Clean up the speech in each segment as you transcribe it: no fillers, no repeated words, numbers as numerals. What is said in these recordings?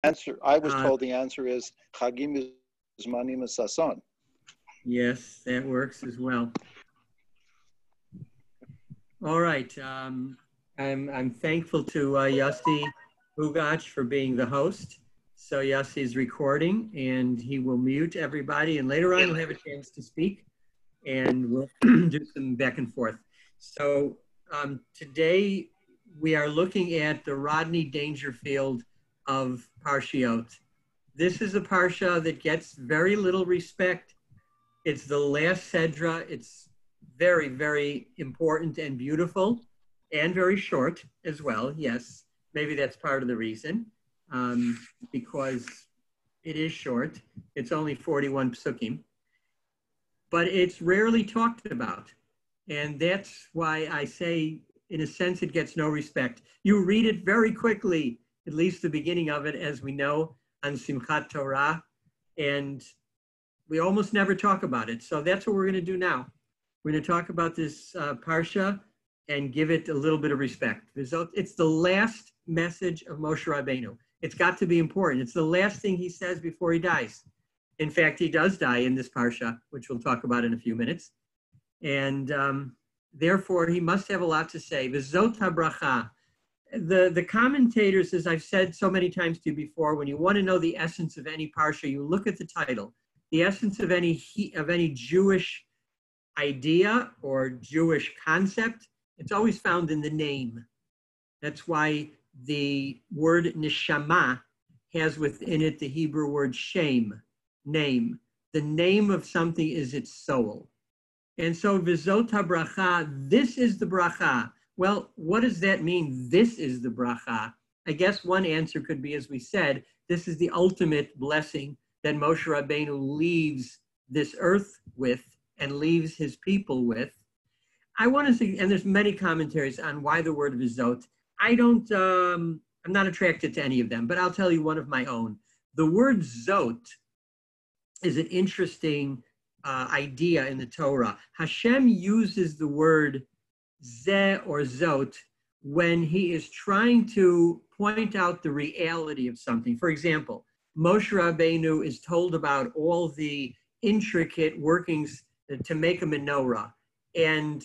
answer, I was told the answer is Chagim Zmanim Sason. Yes, that works as well. All right. I'm thankful to Yossi Bugach for being the host. So Yossi is recording, and he will mute everybody, and later on you'll have a chance to speak, and we'll do some back and forth. So today we are looking at the Rodney Dangerfield of Parshiot. This is a Parsha that gets very little respect. It's the last Sedra. It's very, very important and beautiful, and very short as well. Yes, maybe that's part of the reason, because it is short. It's only 41 psukim, but it's rarely talked about. And that's why I say, in a sense, it gets no respect. You read it very quickly, at least the beginning of it, as we know, on Simchat Torah, and we almost never talk about it. So that's what we're going to do now. We're going to talk about this Parsha and give it a little bit of respect. It's the last message of Moshe Rabbeinu. It's got to be important. It's the last thing he says before he dies. In fact, he does die in this Parsha, which we'll talk about in a few minutes. And therefore, he must have a lot to say. VeZot HaBracha. The commentators, as I've said so many times to you before, when you want to know the essence of any Parsha, you look at the title. The essence of any Jewish idea or Jewish concept, it's always found in the name. That's why the word neshama has within it the Hebrew word shem, name. The name of something is its soul. And so VeZot HaBracha, this is the bracha. Well, what does that mean, this is the bracha? I guess one answer could be, as we said, this is the ultimate blessing that Moshe Rabbeinu leaves this earth with and leaves his people with. I want to say, and there's many commentaries on why the word VeZot. I'm not attracted to any of them, but I'll tell you one of my own. The word Zot is an interesting idea in the Torah. Hashem uses the word Zeh or Zot when he is trying to point out the reality of something. For example, Moshe Rabbeinu is told about all the intricate workings to make a menorah. And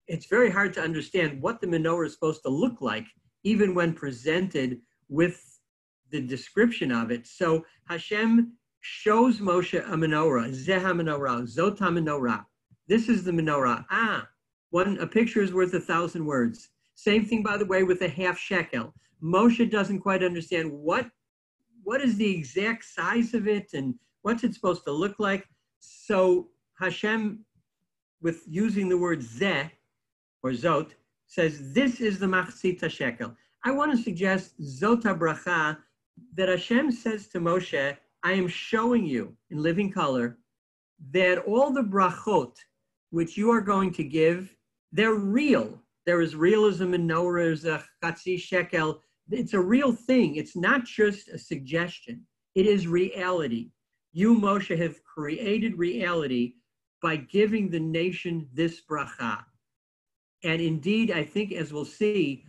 it's very hard to understand what the menorah is supposed to look like, even when presented with the description of it. So Hashem shows Moshe a menorah, Zeh HaMenorah, Zot HaMenorah. This is the menorah. A picture is worth 1,000 words. Same thing, by the way, with a half shekel. Moshe doesn't quite understand what is the exact size of it and what's it supposed to look like. So Hashem, with using the word Zeh or Zot, says this is the machzit shekel. I want to suggest Zot HaBracha, that Hashem says to Moshe, I am showing you in living color that all the brachot which you are going to give, they're real. They're as real as a menorah, as a chatzi shekel. It's a real thing. It's not just a suggestion. It is reality. You, Moshe, have created reality by giving the nation this bracha. And indeed, I think, as we'll see,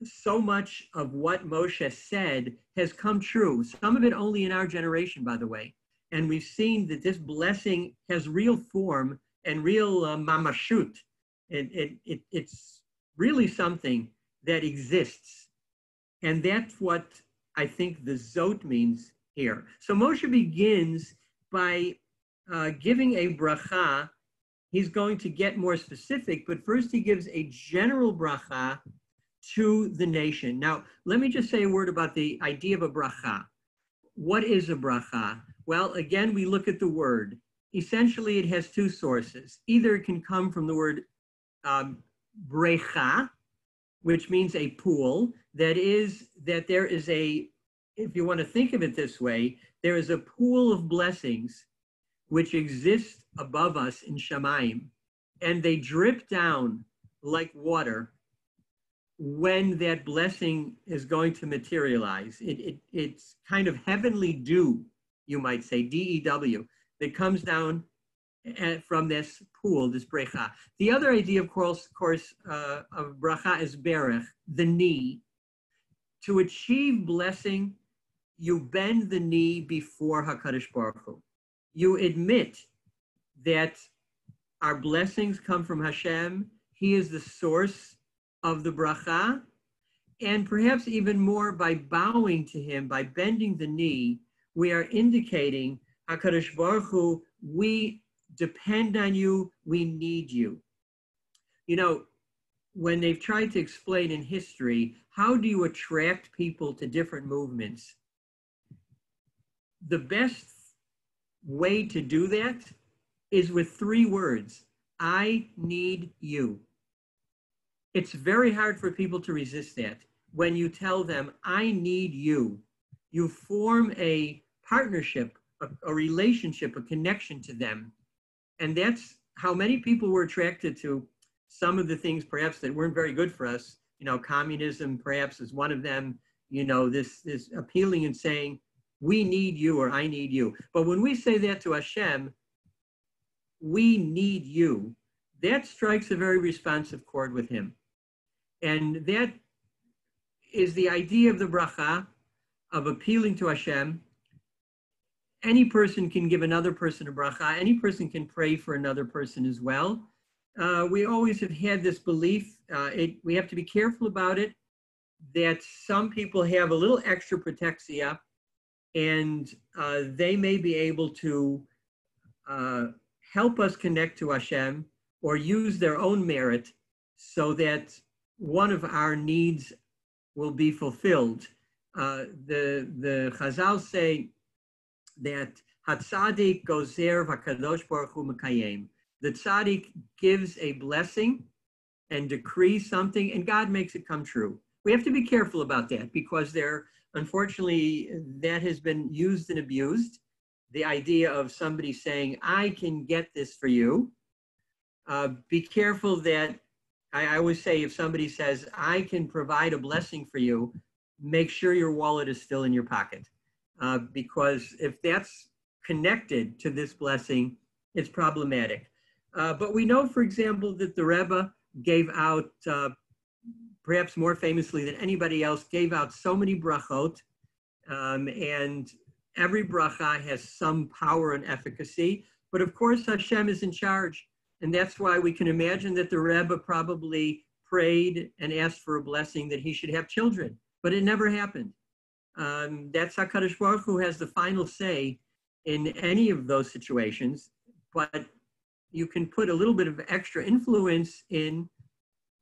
so much of what Moshe said has come true. Some of it only in our generation, by the way. And we've seen that this blessing has real form and real mamashut. It's really something that exists. And that's what I think the Zot means here. So Moshe begins by giving a bracha. He's going to get more specific, but first he gives a general bracha to the nation. Now, let me just say a word about the idea of a bracha. What is a bracha? Well, again, we look at the word. Essentially, it has two sources. Either it can come from the word brecha, which means a pool. That is, that there is a, if you want to think of it this way, there is a pool of blessings which exist above us in Shamayim, and they drip down like water when that blessing is going to materialize. It's kind of heavenly dew, you might say, D-E-W, that comes down from this pool, this brecha. The other idea, of course, of bracha is berech, the knee. To achieve blessing, you bend the knee before HaKadosh Baruch Hu. You admit that our blessings come from Hashem. He is the source of the bracha. And perhaps even more, by bowing to him, by bending the knee, we are indicating, HaKadosh Baruch Hu, we depend on you, we need you. You know, when they've tried to explain in history, how do you attract people to different movements? The best way to do that is with 3 words: I need you. It's very hard for people to resist that. When you tell them, I need you, you form a partnership, a relationship, a connection to them. And that's how many people were attracted to some of the things perhaps that weren't very good for us. You know, communism perhaps is one of them. You know, this appealing and saying, we need you, or I need you. But when we say that to Hashem, we need you, that strikes a very responsive chord with him. And that is the idea of the bracha, of appealing to Hashem. Any person can give another person a bracha. Any person can pray for another person as well. We always have had this belief, we have to be careful about it, that some people have a little extra protexia, and they may be able to help us connect to Hashem, or use their own merit so that one of our needs will be fulfilled. The Chazal say that Hatzadik gozer v'kadosh baruch hu mekayem. The tzaddik gives a blessing and decrees something, and God makes it come true. We have to be careful about that, because unfortunately, that has been used and abused. The idea of somebody saying, I can get this for you. Be careful that, I always say, if somebody says, I can provide a blessing for you, make sure your wallet is still in your pocket. Because if that's connected to this blessing, it's problematic. But we know, for example, that the Rebbe gave out, perhaps more famously than anybody else, gave out so many brachot, and every bracha has some power and efficacy. But of course, Hashem is in charge. And that's why we can imagine that the Rebbe probably prayed and asked for a blessing that he should have children, but it never happened. That's HaKadosh Baruch Hu has the final say in any of those situations, but you can put a little bit of extra influence in,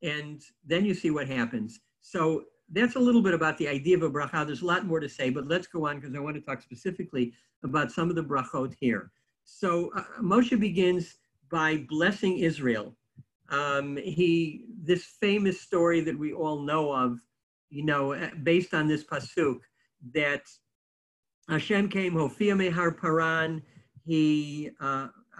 and then you see what happens. So that's a little bit about the idea of a bracha. There's a lot more to say, but let's go on, because I want to talk specifically about some of the brachot here. So Moshe begins by blessing Israel. This famous story that we all know of, you know, based on this pasuk, that Hashem came, Hofia mehar Paran, he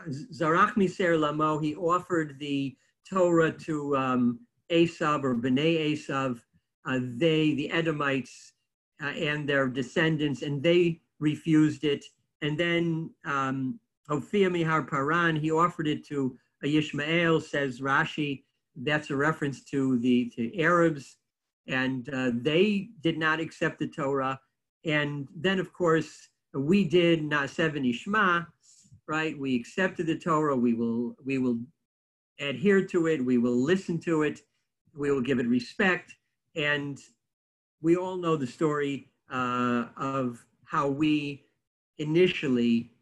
zarach miser lamo, he offered the Torah to Esav, or Bnei Esav, the Edomites and their descendants, and they refused it. And then Hofia mehar Paran, he offered it to Yishmael, says Rashi. That's a reference to the Arabs, and they did not accept the Torah. And then, of course, we did Na'aseh v'nishma, right? We accepted the Torah. We will adhere to it. We will listen to it. We will give it respect. And we all know the story of how we initially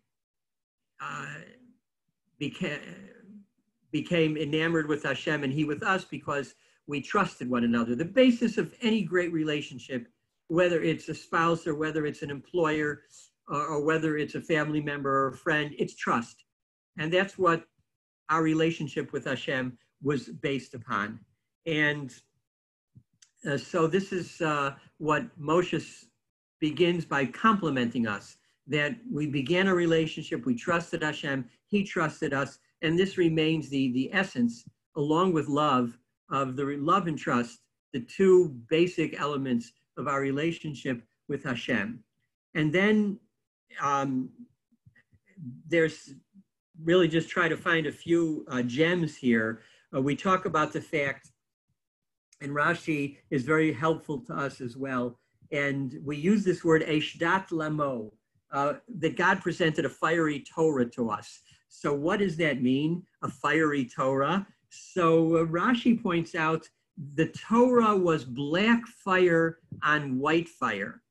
became enamored with Hashem and He with us, because we trusted one another. The basis of any great relationship, whether it's a spouse or whether it's an employer or whether it's a family member or a friend, it's trust. And that's what our relationship with Hashem was based upon. And so this is what Moshe begins by complimenting us, that we began a relationship, we trusted Hashem, He trusted us, and this remains the essence, along with love, of the love and trust, the two basic elements of our relationship with Hashem. And then there's really just try to find a few gems here. We talk about the fact, and Rashi is very helpful to us as well, And we use this word Eshdat Lamo, that God presented a fiery Torah to us. So what does that mean, a fiery Torah? So Rashi points out the Torah was black fire on white fire.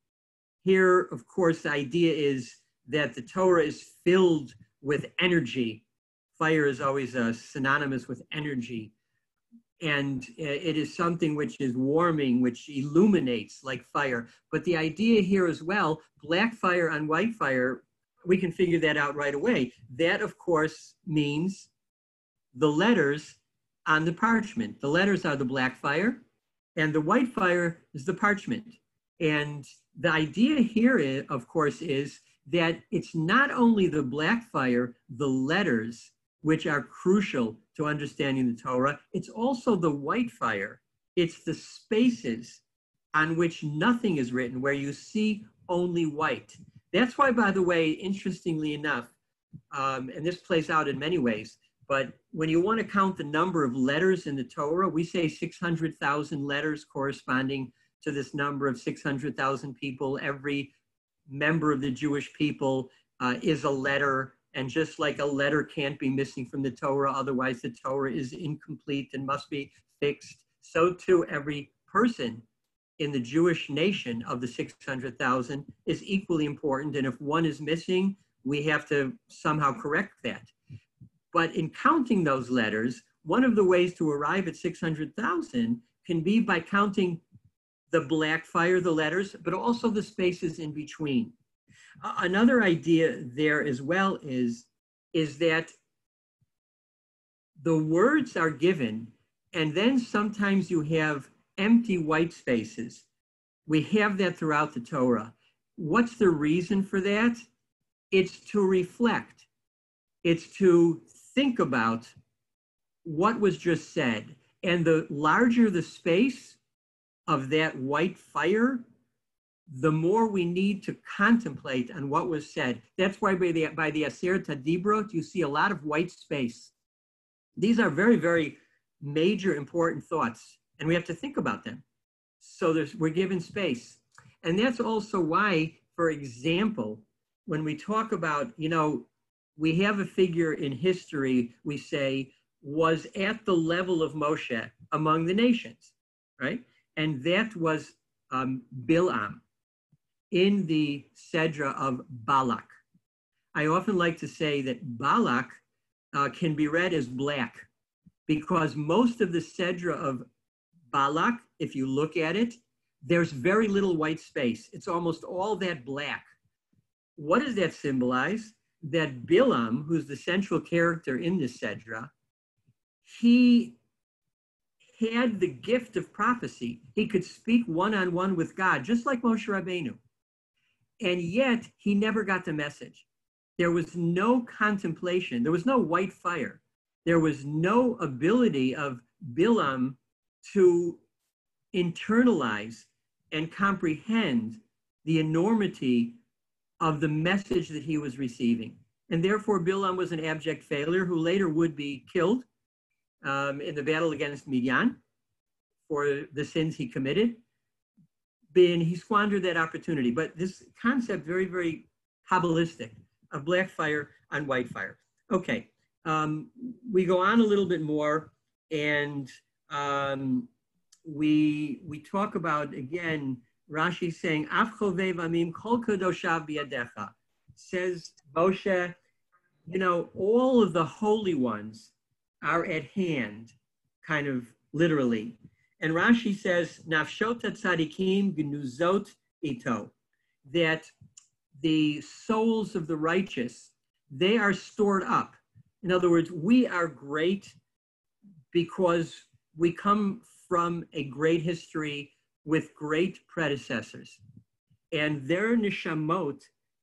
Here, of course, the idea is that the Torah is filled with energy. Fire is always synonymous with energy. And it is something which is warming, which illuminates like fire. But the idea here as well, black fire on white fire, we can figure that out right away. That, of course, means the letters on the parchment. The letters are the black fire, and the white fire is the parchment. And the idea here, is, of course, is that it's not only the black fire, the letters, which are crucial to understanding the Torah, it's also the white fire. It's the spaces on which nothing is written, where you see only white. That's why, by the way, interestingly enough, and this plays out in many ways, but when you want to count the number of letters in the Torah, we say 600,000 letters corresponding to this number of 600,000 people. Every member of the Jewish people is a letter. And just like a letter can't be missing from the Torah, otherwise the Torah is incomplete and must be fixed, so too every person in the Jewish nation of the 600,000 is equally important. And if one is missing, we have to somehow correct that. But in counting those letters, one of the ways to arrive at 600,000 can be by counting the black fire, the letters, but also the spaces in between. Another idea there as well is that the words are given, and then sometimes you have empty white spaces. We have that throughout the Torah. What's the reason for that? It's to reflect. It's to think about what was just said. And the larger the space of that white fire, the more we need to contemplate on what was said. That's why by the Aseret HaDibrot, you see a lot of white space. These are very, very major, important thoughts, and we have to think about them. So we're given space. And that's also why, for example, when we talk about, we have a figure in history, we say, was at the level of Moshe among the nations, right? And that was Bilam, in the Sedra of Balak. I often like to say that Balak can be read as black, because most of the Sedra of Balak, if you look at it, there's very little white space. It's almost all that black. What does that symbolize? That Bilam, who's the central character in this Sedra, he had the gift of prophecy. He could speak one-on-one with God, just like Moshe Rabbeinu. And yet, he never got the message. There was no contemplation. There was no white fire. There was no ability of Bilam to internalize and comprehend the enormity of the message that he was receiving. And therefore, Bilam was an abject failure who later would be killed in the battle against Midian for the sins he committed. And he squandered that opportunity. But this concept, very, very Kabbalistic, of black fire on white fire. Okay, we go on a little bit more, and we talk about, again, Rashi saying, Af chovev amim kol kadoshav biyadecha. Says Moshe, all of the holy ones are at hand, kind of literally. And Rashi says, Nafshot tzadikim gnuzot ito, that the souls of the righteous, they are stored up. In other words, we are great because we come from a great history with great predecessors. And their neshamot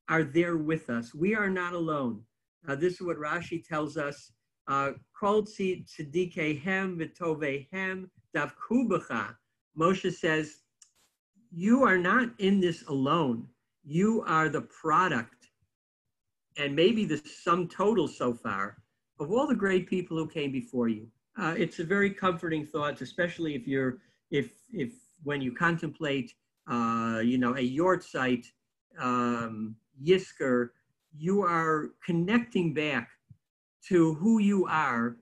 are there with us. We are not alone. This is what Rashi tells us. Kol tzidikehem v'tovehem davku b'cha. Moshe says, you are not in this alone. You are the product, and maybe the sum total so far, of all the great people who came before you. It's a very comforting thought, especially if when you contemplate a yortzeit, yisker. You are connecting back to who you are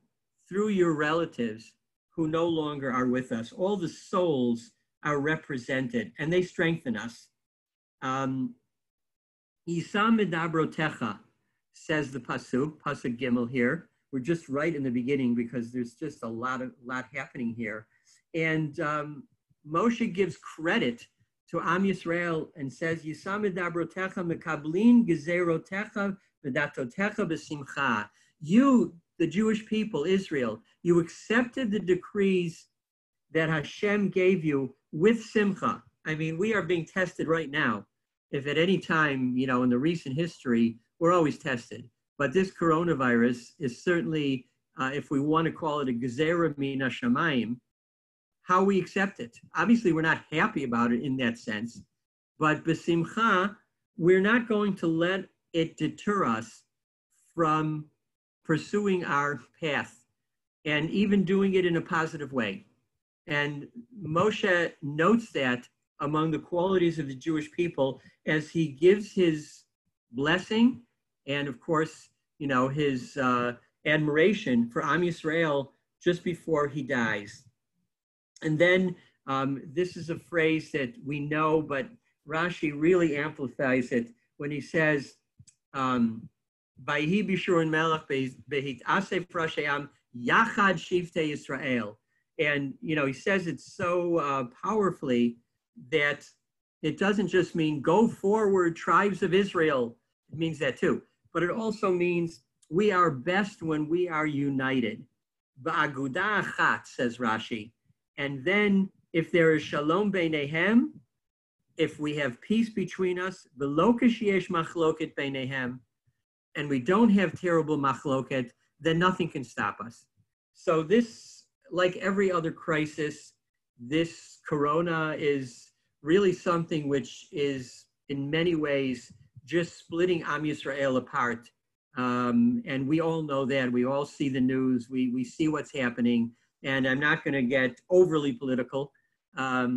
through your relatives who no longer are with us. All the souls are represented, and they strengthen us. Yisam medabrotecha, says the pasuk Gimel here. We're just right in the beginning because there's just a lot happening here. And Moshe gives credit to Am Yisrael and says, Yisam medabrotecha mekablin gezerotecha v'datotecha b'simcha. You, the Jewish people, Israel, you accepted the decrees that Hashem gave you with simcha. I mean, we are being tested right now. If at any time, in the recent history, we're always tested. But this coronavirus is certainly, if we want to call it a gezerah min hashamayim, how we accept it. Obviously, we're not happy about it in that sense. But b'simcha, we're not going to let it deter us from pursuing our path and even doing it in a positive way. And Moshe notes that among the qualities of the Jewish people as he gives his blessing and, of course, his admiration for Am Yisrael just before he dies. And then this is a phrase that we know, but Rashi really amplifies it when he says, Vayhi b'shurun melech behit asef rasheam yachad shivtei Yisrael. And, he says it so powerfully that it doesn't just mean go forward, tribes of Israel. It means that too. But it also means we are best when we are united. Ba'aguda achat, says Rashi. And then if there is shalom beinehem, if we have peace between us, v'lo kasheyesh machloket beinehem, and we don't have terrible machloket, then nothing can stop us. So this, like every other crisis, this corona is really something which is in many ways just splitting Am Yisrael apart. And we all know that. We all see the news. We see what's happening. And I'm not going to get overly political, but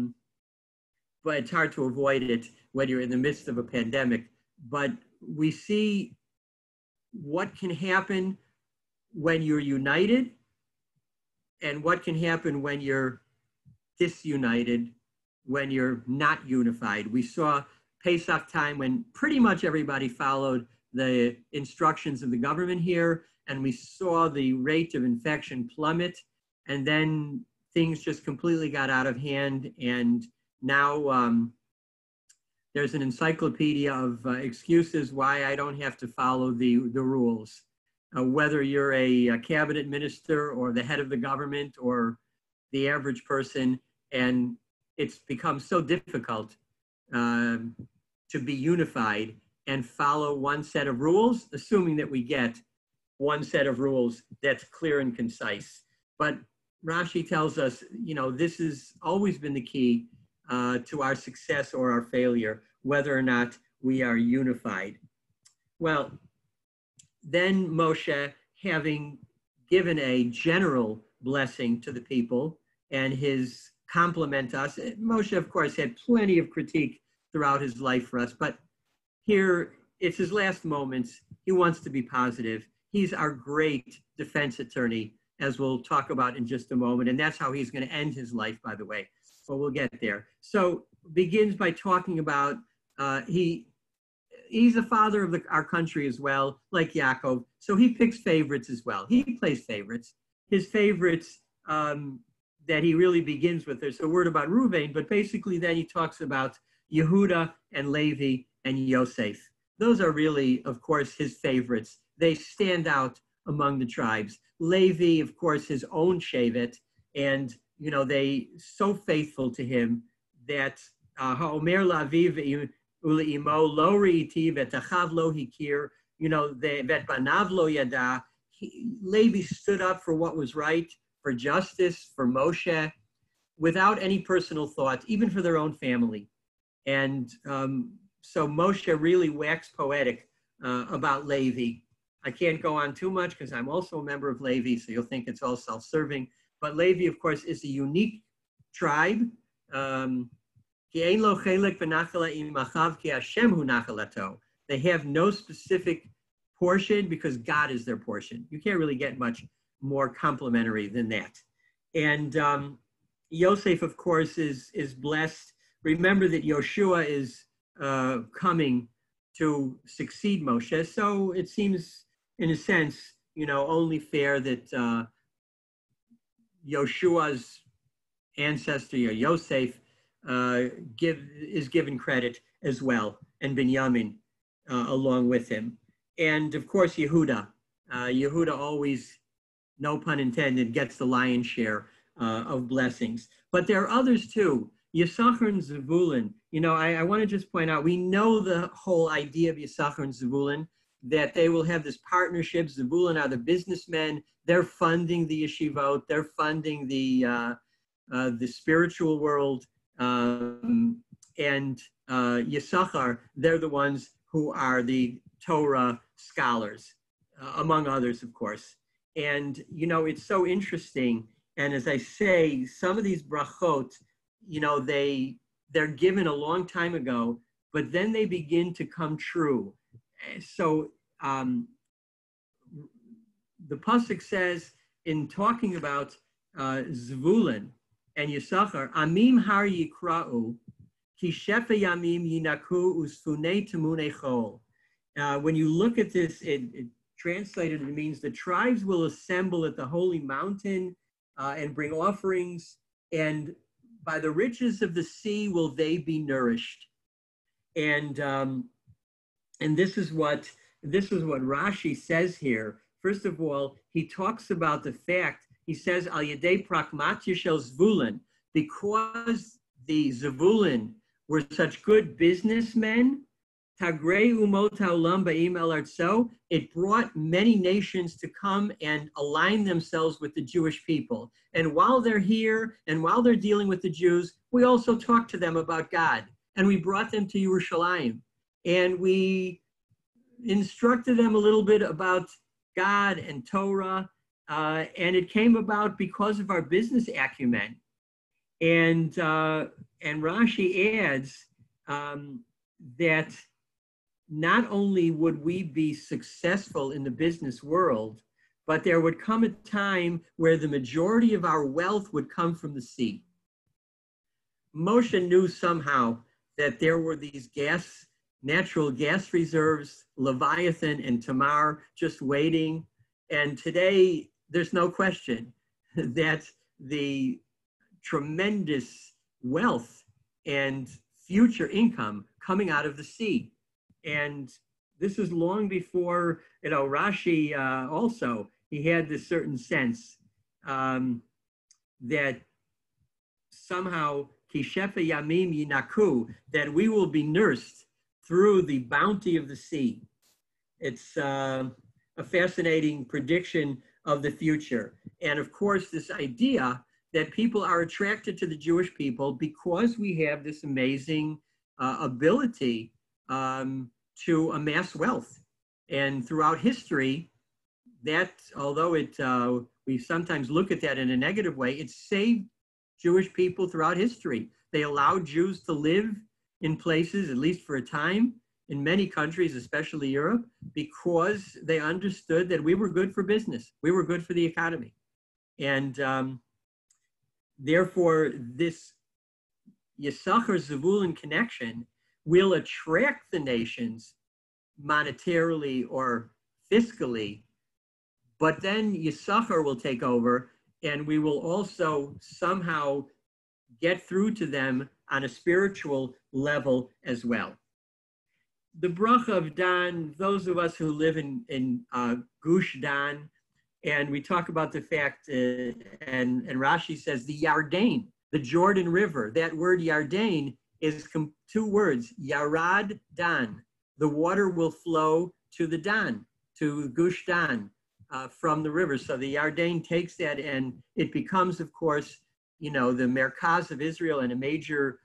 it's hard to avoid it when you're in the midst of a pandemic. But we see what can happen when you're united and what can happen when you're disunited, when you're not unified. We saw Pesach time when pretty much everybody followed the instructions of the government here, and we saw the rate of infection plummet, and then things just completely got out of hand, and now there's an encyclopedia of excuses why I don't have to follow the rules. Whether you're a cabinet minister or the head of the government or the average person, and it's become so difficult to be unified and follow one set of rules, assuming that we get one set of rules that's clear and concise. But Rashi tells us, this has always been the key to our success or our failure, whether or not we are unified. Well, then Moshe, having given a general blessing to the people and his compliment us, Moshe, of course, had plenty of critique throughout his life for us, but here it's his last moments. He wants to be positive. He's our great defense attorney, as we'll talk about in just a moment, and that's how he's going to end his life, by the way. But we'll get there. So begins by talking about he's the father of our country as well, like Yaakov. So he picks favorites as well. He plays favorites. His favorites that he really begins with, there's a word about Reuven, but basically then he talks about Yehuda and Levi and Yosef. Those are really, of course, his favorites. They stand out among the tribes. Levi, of course, his own shevet, and they so faithful to him that Ha'omer Laviv uleimo lo ri'iti v'tachav lo hikir, vet banav lo yada. Levi stood up for what was right, for justice, for Moshe, without any personal thought, even for their own family. And so Moshe really waxed poetic about Levi. I can't go on too much because I'm also a member of Levi, so you'll think it's all self-serving. But Levi, of course, is a unique tribe. They have no specific portion because God is their portion. You can't really get much more complimentary than that. And Yosef, of course, is blessed. Remember that Yoshua is coming to succeed Moshe. So it seems, in a sense, only fair that Yoshua's ancestor, Yosef, is given credit as well, and Binyamin along with him. And of course, Yehuda. Yehuda always, no pun intended, gets the lion's share of blessings. But there are others too. Yisachar and Zevulun. I want to just point out, we know the whole idea of Yisachar and Zevulun, that they will have this partnership. Zevulun are the businessmen. They're funding the yeshivot. They're funding the spiritual world. And Yisachar, they're the ones who are the Torah scholars, among others, of course. And, it's so interesting. And as I say, some of these brachot, they're given a long time ago, but then they begin to come true. So the pasuk says, in talking about Zvulun and Yisachar, Amim har yikra'u, ki shefe yamim yinaku usfunei temunei chol. When you look at this, it translated, it means the tribes will assemble at the holy mountain and bring offerings, and by the riches of the sea will they be nourished. And this is what Rashi says here. First of all, he talks about the fact, he says, Al Yedei Prakmatya Shel Zvulun, because the Zvulun were such good businessmen, Tagrei Umot Haolam Ba'im El Artso, it brought many nations to come and align themselves with the Jewish people. And while they're here and while they're dealing with the Jews, we also talk to them about God. And we brought them to Yerushalayim. And we instructed them a little bit about God and Torah. And it came about because of our business acumen. And Rashi adds that not only would we be successful in the business world, but there would come a time where the majority of our wealth would come from the sea. Moshe knew somehow that there were these natural gas reserves, Leviathan and Tamar, just waiting. And today, there's no question that the tremendous wealth and future income coming out of the sea. And this is long before, Rashi also, he had this certain sense that somehow, Kishefa Yamim Yinaku, that we will be nursed through the bounty of the sea. It's a fascinating prediction of the future. And of course, this idea that people are attracted to the Jewish people because we have this amazing ability to amass wealth. And throughout history, that, although we sometimes look at that in a negative way, it saved Jewish people throughout history. They allowed Jews to live in places, at least for a time, in many countries, especially Europe, because they understood that we were good for business. We were good for the economy. And therefore, this Yisachar Zevulun connection will attract the nations monetarily or fiscally, but then Yisachar will take over, and we will also somehow get through to them on a spiritual level as well. The bracha of Dan, those of us who live in Gush Dan, and we talk about the fact, and Rashi says the Yarden, the Jordan River, that word Yarden is two words, Yarad Dan. The water will flow to the Dan, to Gush Dan from the river. So the Yarden takes that, and it becomes, of course, the Merkaz of Israel and a major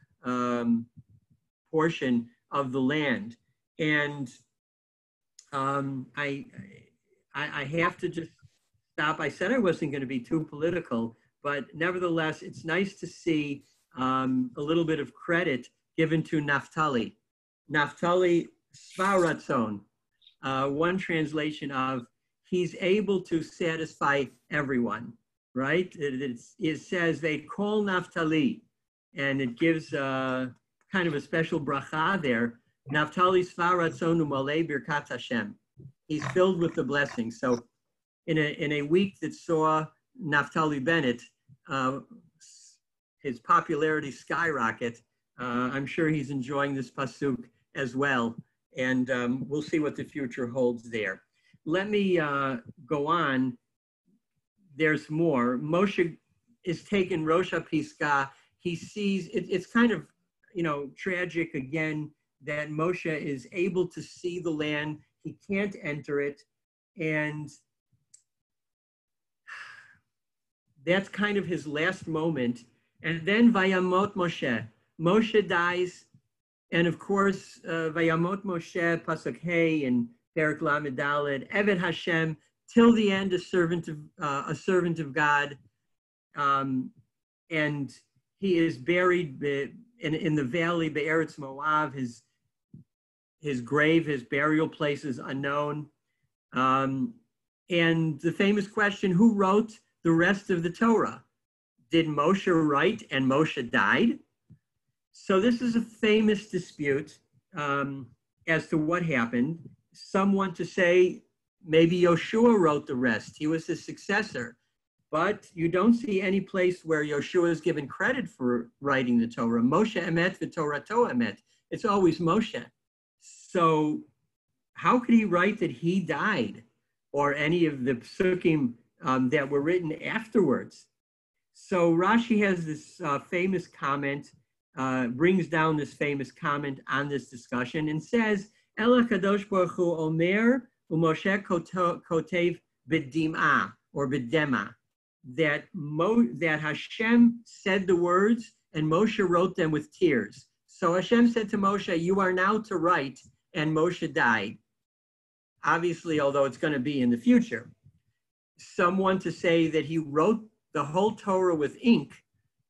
portion of the land. And I have to just stop. I said I wasn't going to be too political, but nevertheless, it's nice to see a little bit of credit given to Naphtali. Naphtali Svaratzon, one translation of he's able to satisfy everyone, right? It says they call Naphtali, and it gives kind of a special bracha there. Naphtali Svaratzon umalei birkat Hashem. He's filled with the blessing. So in a week that saw Naphtali Bennett, his popularity skyrocket, I'm sure he's enjoying this pasuk as well. And we'll see what the future holds there. Let me go on. There's more. Moshe is taken Rosh HaPisgah. He sees, it's kind of, tragic again that Moshe is able to see the land. He can't enter it. And that's kind of his last moment. And then Vayamot Moshe. Moshe dies. And of course, Vayamot Moshe, Pasuk Hey, and Perek Lamed Daled, Eved Hashem, till the end, a servant of God. And he is buried in the valley, Be'eretz Moav. His grave, his burial place is unknown. And the famous question, who wrote the rest of the Torah? Did Moshe write and Moshe died? So this is a famous dispute as to what happened. Some want to say maybe Yoshua wrote the rest. He was his successor. But you don't see any place where Yoshua is given credit for writing the Torah. Moshe emet v'Torato emet. It's always Moshe. So how could he write that he died, or any of the psukim that were written afterwards? So Rashi has this famous comment, brings down this famous comment on this discussion and says, Ela Kadosh Baruch Hu Omer u'Moshe kotev b'dim'ah, or b'dema, that Hashem said the words and Moshe wrote them with tears. So Hashem said to Moshe, you are now to write, and Moshe died. Obviously, although it's going to be in the future. Some want to say that he wrote the whole Torah with ink,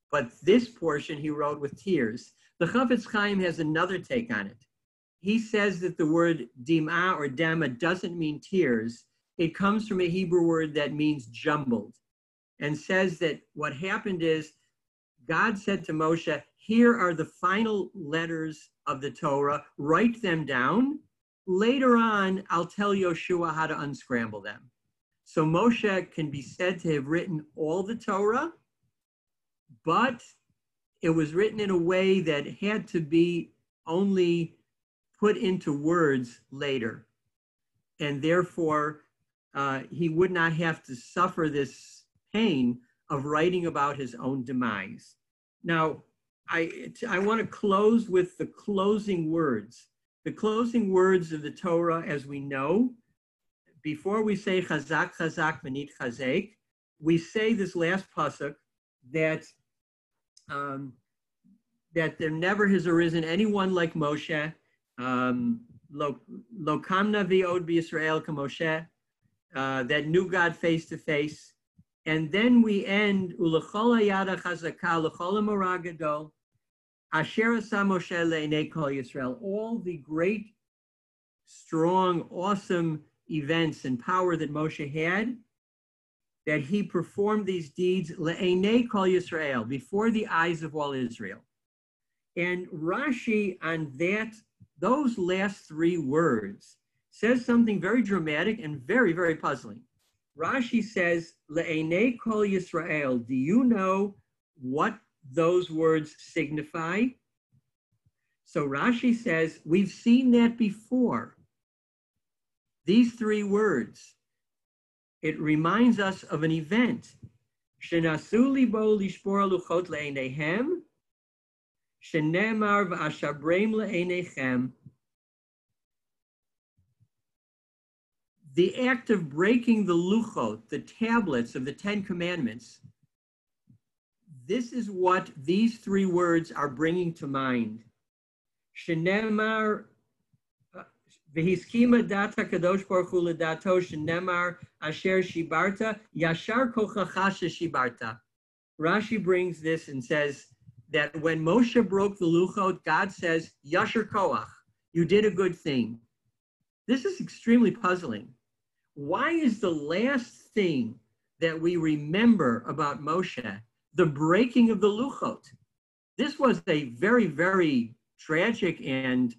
but this portion he wrote with tears. The Chafetz Chaim has another take on it. He says that the word dim'ah or dema doesn't mean tears. It comes from a Hebrew word that means jumbled, and says that what happened is God said to Moshe, here are the final letters of the Torah, write them down. Later on, I'll tell Yoshua how to unscramble them. So Moshe can be said to have written all the Torah, but it was written in a way that had to be only put into words later. And therefore, he would not have to suffer this pain of writing about his own demise. Now, I want to close with the closing words. The closing words of the Torah, as we know, before we say chazak, chazak, v'nit chazek, we say this last pasuk that there never has arisen anyone like Moshe, lo kamna v'od b'Yisrael k'Moshe, that knew God face to face. And then we end, ulechol hayada chazaka, lechol hamorah gadol, asher asa Moshe le'enei kol Yisrael. All the great, strong, awesome events and power that Moshe had, that he performed these deeds le'enei kol Yisrael, before the eyes of all Israel. And Rashi on those last three words says something very dramatic and very, very puzzling. Rashi says, le'enei kol Yisrael. Do you know what those words signify? So Rashi says, we've seen that before. These three words, it reminds us of an event. Shenasu libo lishbor luchot le'eneihem, shenemar v'ashabreim le'eneichem. The act of breaking the luchot, the tablets of the Ten Commandments, this is what these three words are bringing to mind. Shenemar v'hiskima data kadosh baruch hu ledato shenemar asher shibarta yashar kochacha sheshibarta. Rashi brings this and says that when Moshe broke the luchot, God says, Yasher Koach, you did a good thing. This is extremely puzzling. Why is the last thing that we remember about Moshe the breaking of the luchot? This was a very, very tragic and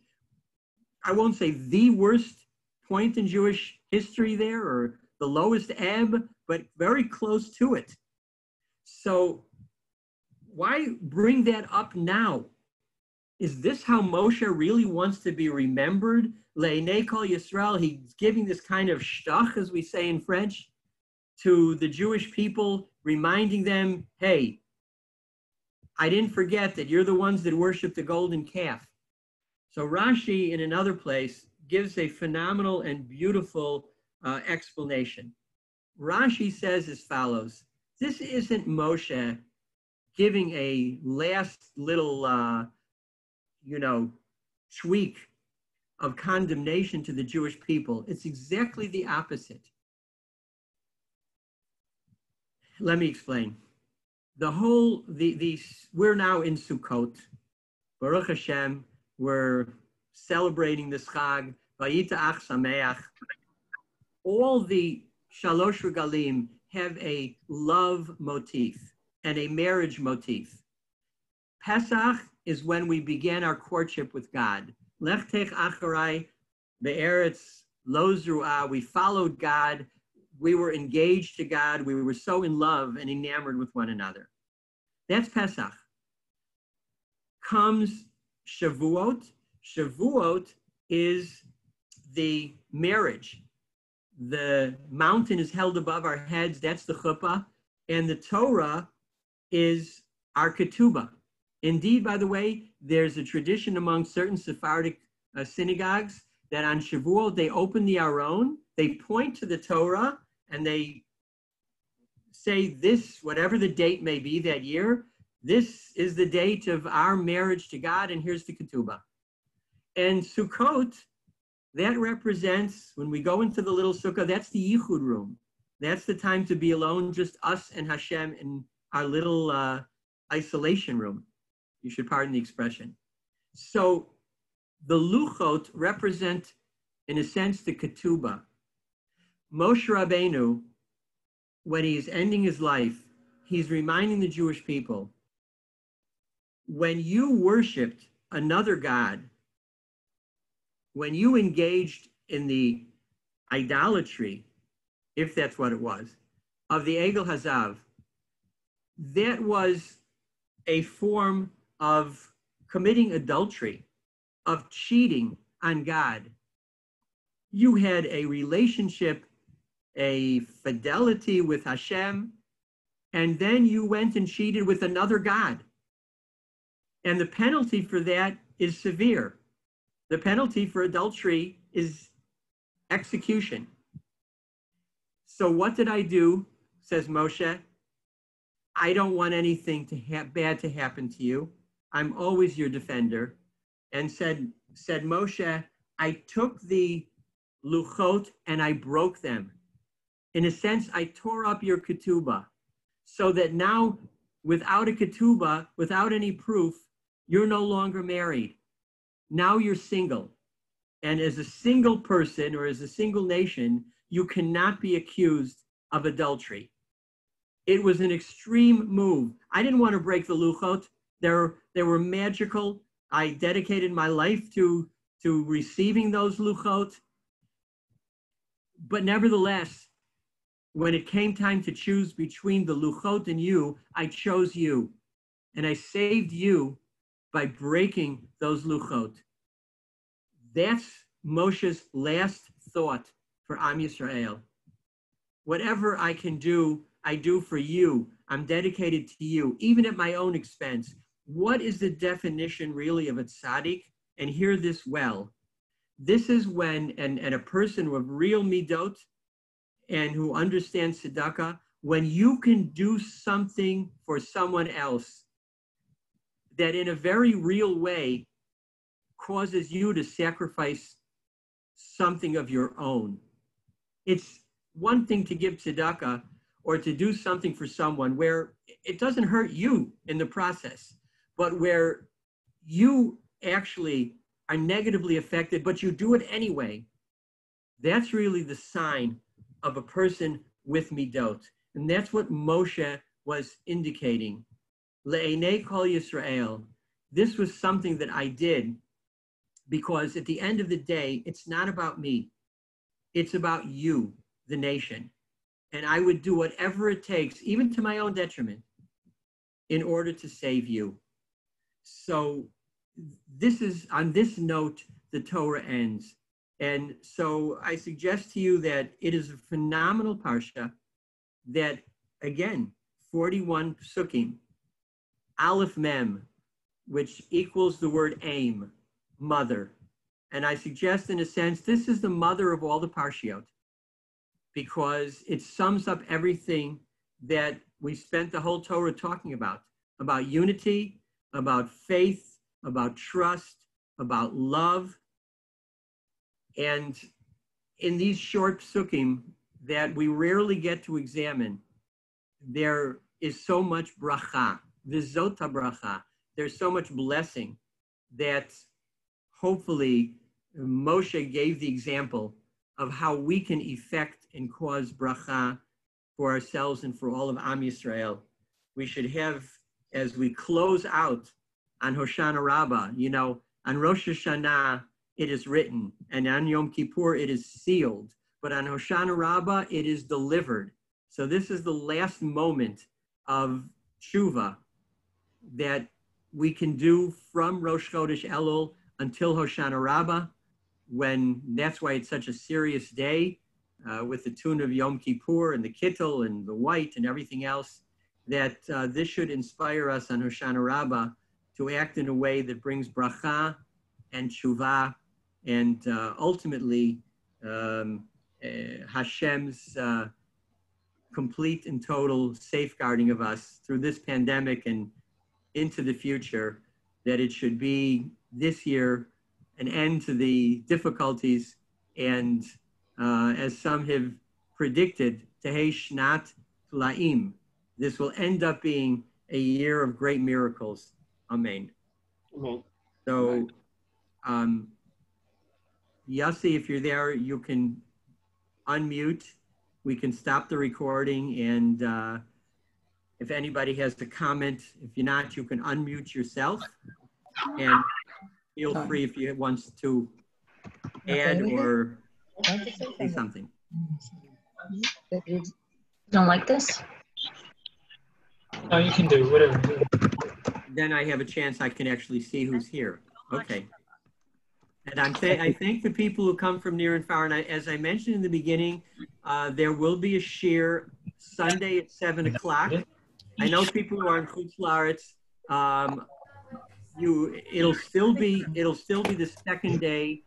I won't say the worst point in Jewish history there or the lowest ebb, but very close to it. So why bring that up now? Is this how Moshe really wants to be remembered? Le'nei kol Yisrael, he's giving this kind of shtach, as we say in French, to the Jewish people, reminding them, hey, I didn't forget that you're the ones that worship the golden calf. So Rashi, in another place, gives a phenomenal and beautiful explanation. Rashi says as follows: this isn't Moshe giving a last little, tweak of condemnation to the Jewish people. It's exactly the opposite. Let me explain. We're now in Sukkot. Baruch Hashem, we're celebrating this Chag, Vayita'ach Sameach. All the Shalosh Regalim have a love motif and a marriage motif. Pesach is when we began our courtship with God. Lech tech acharai be'eretz lo zru'ah. We followed God. We were engaged to God. We were so in love and enamored with one another. That's Pesach. Comes Shavuot. Shavuot is the marriage. The mountain is held above our heads. That's the chuppah. And the Torah is our ketubah. Indeed, by the way, there's a tradition among certain Sephardic synagogues that on Shavuot, they open the Aron, they point to the Torah, and they say this, whatever the date may be that year, this is the date of our marriage to God, and here's the ketubah. And Sukkot, that represents, when we go into the little sukkah, that's the yichud room. That's the time to be alone, just us and Hashem in our little isolation room. You should pardon the expression. So the luchot represent, in a sense, the ketubah. Moshe Rabbeinu, when he's ending his life, he's reminding the Jewish people, when you worshiped another God, when you engaged in the idolatry, if that's what it was, of the Egel Hazav, that was a form of committing adultery, of cheating on God. You had a relationship, a fidelity with Hashem, and then you went and cheated with another God. And the penalty for that is severe. The penalty for adultery is execution. So what did I do, says Moshe? I don't want anything bad to happen to you. I'm always your defender. And said Moshe, I took the luchot and I broke them. In a sense, I tore up your ketubah so that now without a ketubah, without any proof, you're no longer married. Now you're single. And as a single person or as a single nation, you cannot be accused of adultery. It was an extreme move. I didn't want to break the luchot. They were magical. I dedicated my life to receiving those luchot. But nevertheless, when it came time to choose between the luchot and you, I chose you. And I saved you by breaking those luchot. That's Moshe's last thought for Am Yisrael. Whatever I can do, I do for you. I'm dedicated to you, even at my own expense. What is the definition really of a tzaddik? And hear this well. This is when, and a person with real midot and who understands tzedakah, when you can do something for someone else that in a very real way causes you to sacrifice something of your own. It's one thing to give tzedakah or to do something for someone where it doesn't hurt you in the process. but where you actually are negatively affected, but you do it anyway, that's really the sign of a person with midot. And that's what Moshe was indicating. Le'enei kol Yisrael. This was something that I did because at the end of the day, it's not about me. It's about you, the nation. And I would do whatever it takes, even to my own detriment, in order to save you. So this is, on this note, the Torah ends. And so I suggest to you that it is a phenomenal parsha that, again, 41 psukim, Aleph Mem, which equals the word aim, mother. And I suggest, in a sense, this is the mother of all the parshiot, because it sums up everything that we spent the whole Torah talking about unity, about faith, about trust, about love. And in these short psukim that we rarely get to examine, there is so much bracha, VeZot HaBracha. There's so much blessing that hopefully Moshe gave the example of how we can effect and cause bracha for ourselves and for all of Am Yisrael. We should have, as we close out on Hoshana Rabbah, you know, on Rosh Hashanah, it is written, and on Yom Kippur, it is sealed. But on Hoshana Rabbah, it is delivered. So this is the last moment of tshuva that we can do from Rosh Chodesh Elul until Hoshana Rabbah, when that's why it's such a serious day with the tune of Yom Kippur and the kittel and the white and everything else, that this should inspire us on Hoshana Rabbah to act in a way that brings bracha and tshuva and ultimately Hashem's complete and total safeguarding of us through this pandemic and into the future, that it should be this year an end to the difficulties, and as some have predicted, Tehei Shnat Tlaim. This will end up being a year of great miracles. Amen. Amen. So, Yossi, if you're there, you can unmute. We can stop the recording, and if anybody has a comment, if you're not, you can unmute yourself, and feel free if you want to add or say something. You don't like this? No, you can do whatever. Then I have a chance I can actually see who's here. Okay. And I thank the people who come from near and far. And as I mentioned in the beginning, there will be a shir Sunday at 7 o'clock. I know people who are in Chutz La'aretz, it'll still be the second day.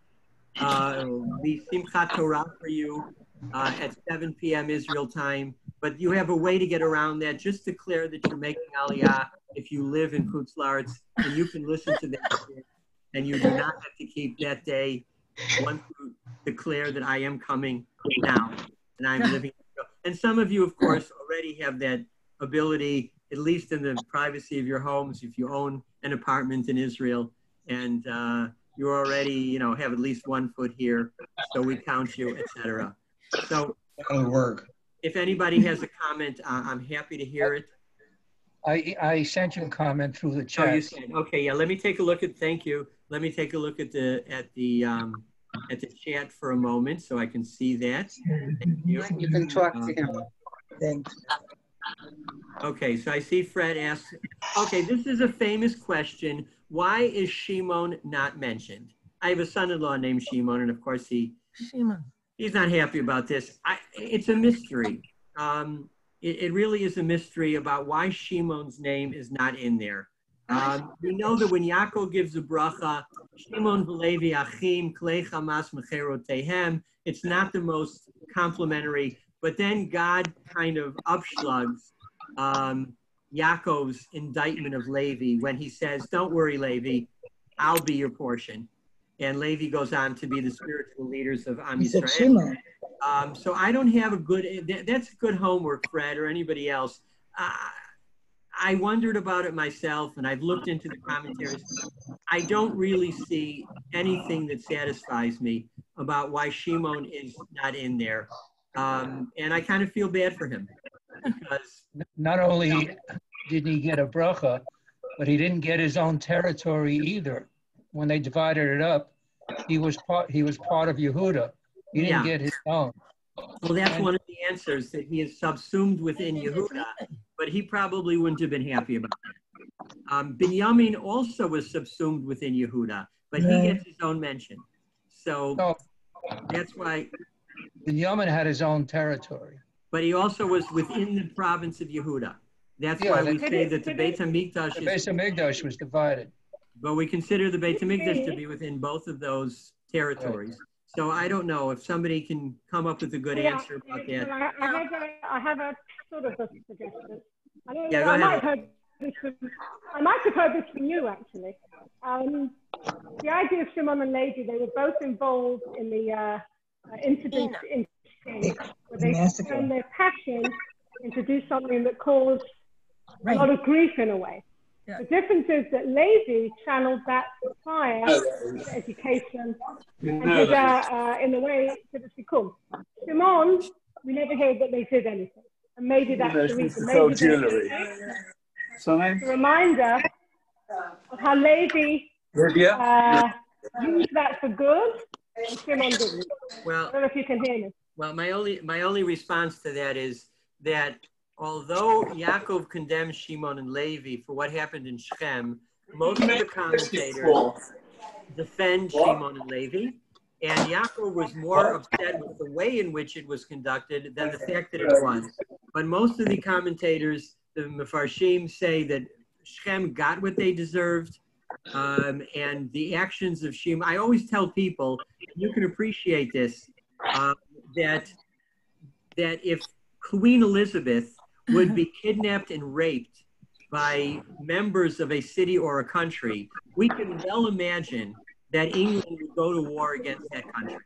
It'll be Simchat Torah for you at 7 p.m. Israel time. But you have a way to get around that. Just declare that you're making Aliyah if you live in Chutz La'aretz, and you can listen to that. And you do not have to keep that day once you declare that I am coming now and I'm living. And some of you, of course, already have that ability, at least in the privacy of your homes, if you own an apartment in Israel, and you already, have at least 1 foot here, so we count you, etc. So That'll work. If anybody has a comment, I'm happy to hear it. I sent you a comment through the chat. Oh, you said, okay, yeah. Let me take a look at. Thank you. Let me take a look at the chat for a moment so I can see that. Thank you. You can talk to him. Thanks. Okay, so I see Fred asks. Okay, this is a famous question. Why is Shimon not mentioned? I have a son-in-law named Shimon, and of course he's not happy about this. It's a mystery. It really is a mystery about why Shimon's name is not in there. We know that when Yaakov gives a bracha, Shimon v'Levi achim klei chamas mecherotehem, it's not the most complimentary, but then God kind of upslugs Yaakov's indictment of Levi when he says, don't worry, Levi, I'll be your portion. And Levi goes on to be the spiritual leaders of Am Yisrael. So I don't have a good, that's good homework, Fred, or anybody else. I wondered about it myself, and I've looked into the commentaries. I don't really see anything that satisfies me about why Shimon is not in there. And I kind of feel bad for him because Not only didn't he get a bracha, but he didn't get his own territory either. When they divided it up, he was part of Yehuda. He didn't get his own. Well, that's one of the answers, that he is subsumed within Yehuda, but he probably wouldn't have been happy about that. Binyamin also was subsumed within Yehuda, but he gets his own mention. So that's why. Binyamin had his own territory. But he also was within the province of Yehuda. That's why we say that the Beit HaMikdash The Beit HaMikdash was divided. But we consider the Beit HaMikdash to be within both of those territories. Right. So I don't know if somebody can come up with a good answer about that. I have a sort of a suggestion. I don't know, I might have heard this from you, actually. The idea of Shimon and Levi, they were both involved in the incident in where they turned their passion into do something that caused a lot of grief in a way. Yeah. The difference is that Levi channeled that fire to education and in the way to the Sikkum. Shimon, we never heard that they did anything. And maybe that's the reason. Maybe jewelry. It's a reminder of how Levi used that for good and Shimon didn't. Well, I don't know if you can hear me. Well, my only response to that is that although Yaakov condemns Shimon and Levi for what happened in Shechem, most of the commentators defend Shimon and Levi, and Yaakov was more upset with the way in which it was conducted than the fact that it was. But most of the commentators, the Mefarshim, say that Shechem got what they deserved, and the actions of Shimon. I always tell people, you can appreciate this, that if Queen Elizabeth would be kidnapped and raped by members of a city or a country, we can well imagine that England would go to war against that country.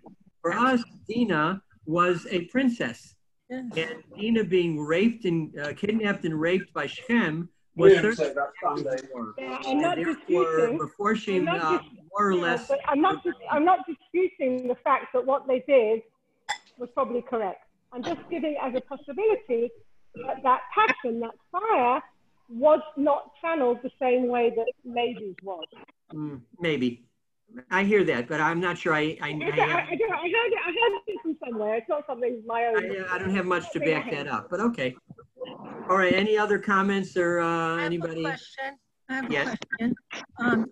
For us, Dinah was a princess. And Dinah being raped and kidnapped and raped by Shechem was certainly war. I'm not disputing. Before she more or less. But I'm not disputing the fact that what they did was probably correct. I'm just giving as a possibility that that passion, that fire, was not channeled the same way that Levi's was. Maybe. I hear that, but I'm not sure. I heard it from somewhere. It's not something my own. I don't have much to back that up, but okay. All right. Any other comments or anybody? I have a question.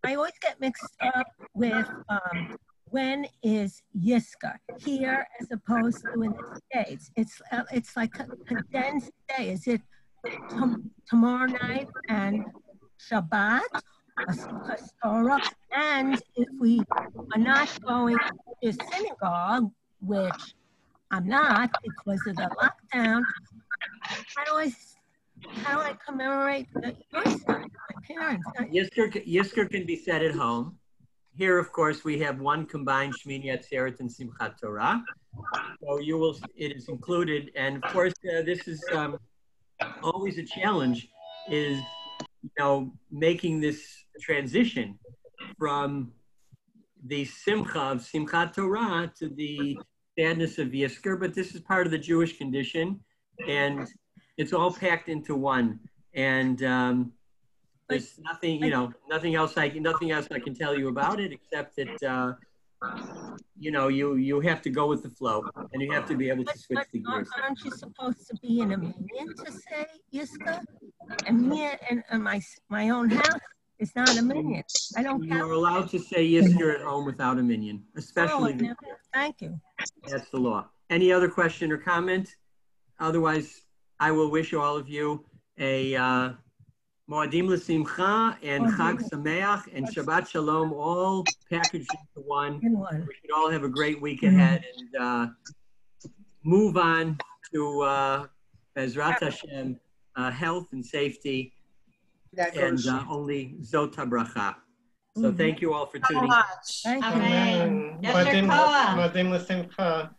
I always get mixed up with when is Yiska here as opposed to in the States. It's like a condensed day. Is it tomorrow night and Shabbat? Torah, and if we are not going to synagogue, which I'm not because of the lockdown, how do I commemorate my parents? Yisker can be said at home. Here, of course, we have one combined Shmini Atzeret and Simchat Torah. So it is included, and of course, this is always a challenge. Is making this transition from the simcha of Simchat Torah to the sadness of Yisker, but this is part of the Jewish condition, and it's all packed into one. And there's nothing, nothing else I can tell you about it except that you have to go with the flow, and you have to be able to switch the gears. Aren't you supposed to be in a minyan to say Yisker? And me and my own house is not a minyan. I don't. You're allowed to say Yisker at home without a minyan, especially. Thank you. That's the law. Any other question or comment? Otherwise, I will wish all of you a Moadim L'Simcha and Chag Sameach and Shabbat Shalom, all packaged into one. We should all have a great week ahead and move on to Bezrat Hashem, health and safety, and only Zot HaBracha. So thank you all for tuning in. Thank you. Moadim L'Simcha.